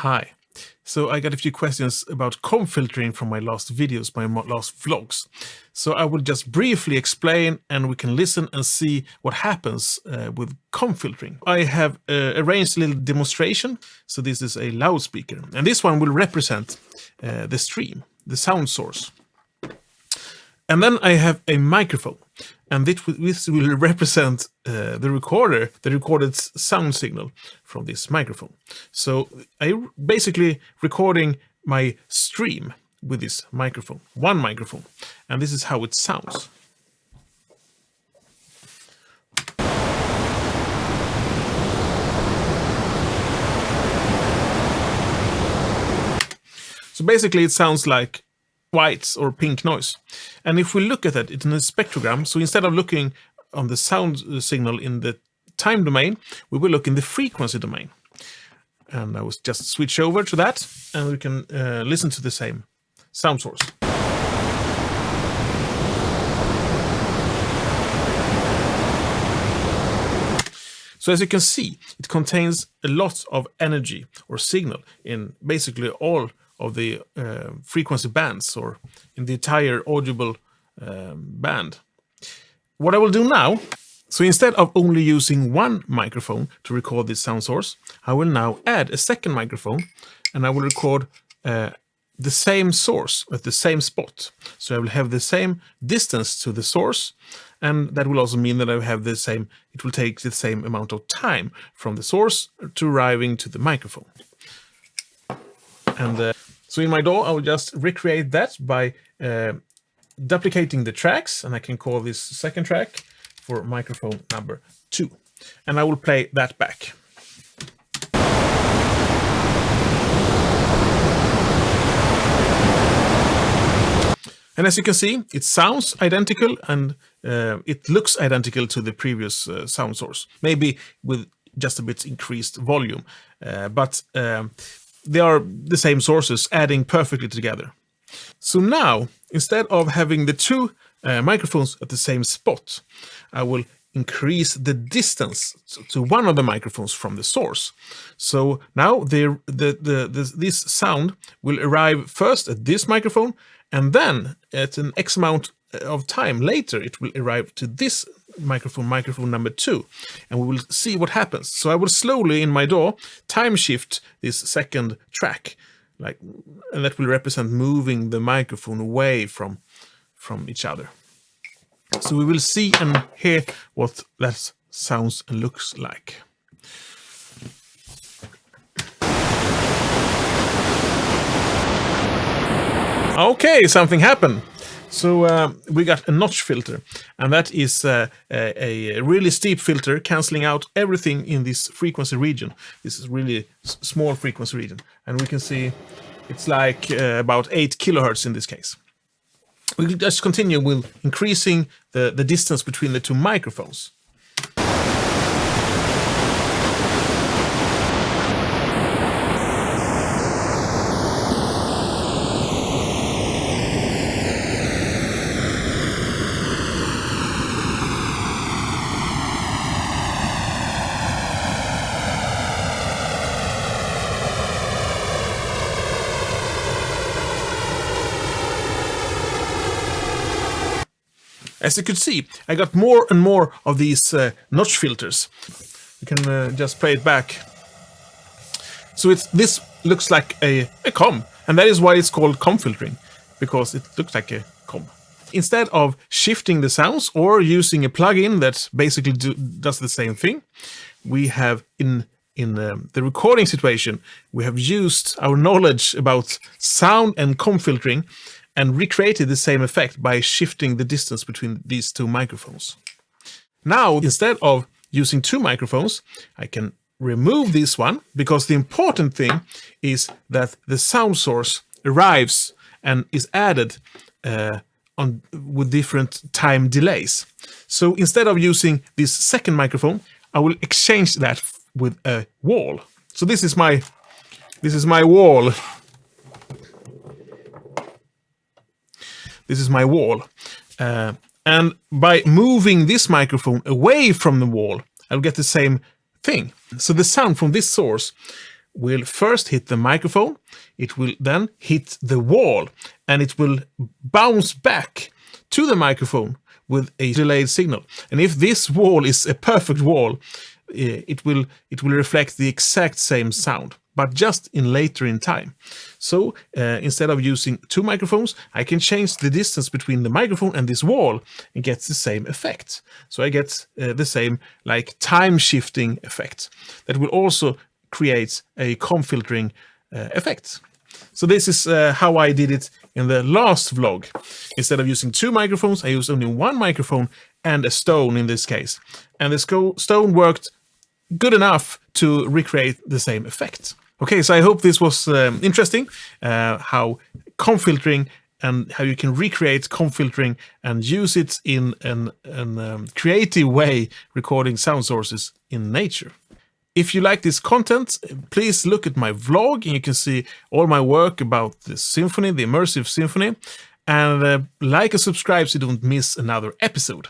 Hi. So I got a few questions about comb filtering from my last videos, my last vlogs. So I will just briefly explain and we can listen and see what happens with comb filtering. I have arranged a little demonstration. So this is a loudspeaker and this one will represent the stream, the sound source. And then I have a microphone, and this will represent the recorder, the recorded sound signal from this microphone. So I'm basically recording my stream with this microphone, one microphone, and this is how it sounds. So basically it sounds like white or pink noise. And if we look at it in a spectrogram, so instead of looking on the sound signal in the time domain, we will look in the frequency domain. And I will just switch over to that, and we can listen to the same sound source. So as you can see, it contains a lot of energy or signal in basically all of the frequency bands, or in the entire audible band. What I will do now, so instead of only using one microphone to record this sound source, I will now add a second microphone, and I will record the same source at the same spot. So I will have the same distance to the source, and that will also mean that I have the same, it will take the same amount of time from the source to arriving to the microphone. And so in my DAW, I will just recreate that by duplicating the tracks, and I can call this second track for microphone number 2. And I will play that back. And as you can see, it sounds identical, and it looks identical to the previous sound source, maybe with just a bit increased volume, but they are the same sources adding perfectly together. So now, instead of having the two microphones at the same spot, I will increase the distance to one of the microphones from the source. So now this sound will arrive first at this microphone, and then at an X amount of time later, it will arrive to this microphone number 2, and we will see what happens. So I will slowly in my DAW time shift this second track, and that will represent moving the microphone away from each other. So we will see and hear what that sounds and looks like. Okay, something happened. So we got a notch filter, and that is a really steep filter cancelling out everything in this frequency region. This is really small frequency region, and we can see it's like about 8 kilohertz in this case. We can just continue with increasing the distance between the two microphones. As you could see, I got more and more of these notch filters. You can just play it back. So this looks like a comb, and that is why it's called comb filtering, because it looks like a comb. Instead of shifting the sounds or using a plugin that basically does the same thing, we have in the recording situation, we have used our knowledge about sound and comb filtering and recreated the same effect by shifting the distance between these two microphones. Now, instead of using two microphones, I can remove this one, because the important thing is that the sound source arrives and is added with different time delays. So instead of using this second microphone, I will exchange that with a wall. So this is my wall. This is my wall. And by moving this microphone away from the wall, I'll get the same thing. So the sound from this source will first hit the microphone, it will then hit the wall, and it will bounce back to the microphone with a delayed signal. And if this wall is a perfect wall, it will reflect the exact same sound, but just later in time. So instead of using 2 microphones, I can change the distance between the microphone and this wall and get the same effect. So I get the same like time shifting effect that will also create a comb filtering effect. So this is how I did it in the last vlog. Instead of using 2 microphones, I used only 1 microphone and a stone in this case. And the stone worked good enough to recreate the same effect. Okay, so I hope this was interesting, how comb filtering and how you can recreate comb filtering and use it in a creative way, recording sound sources in nature. If you like this content, please look at my vlog and you can see all my work about the symphony, the immersive symphony, and like and subscribe so you don't miss another episode.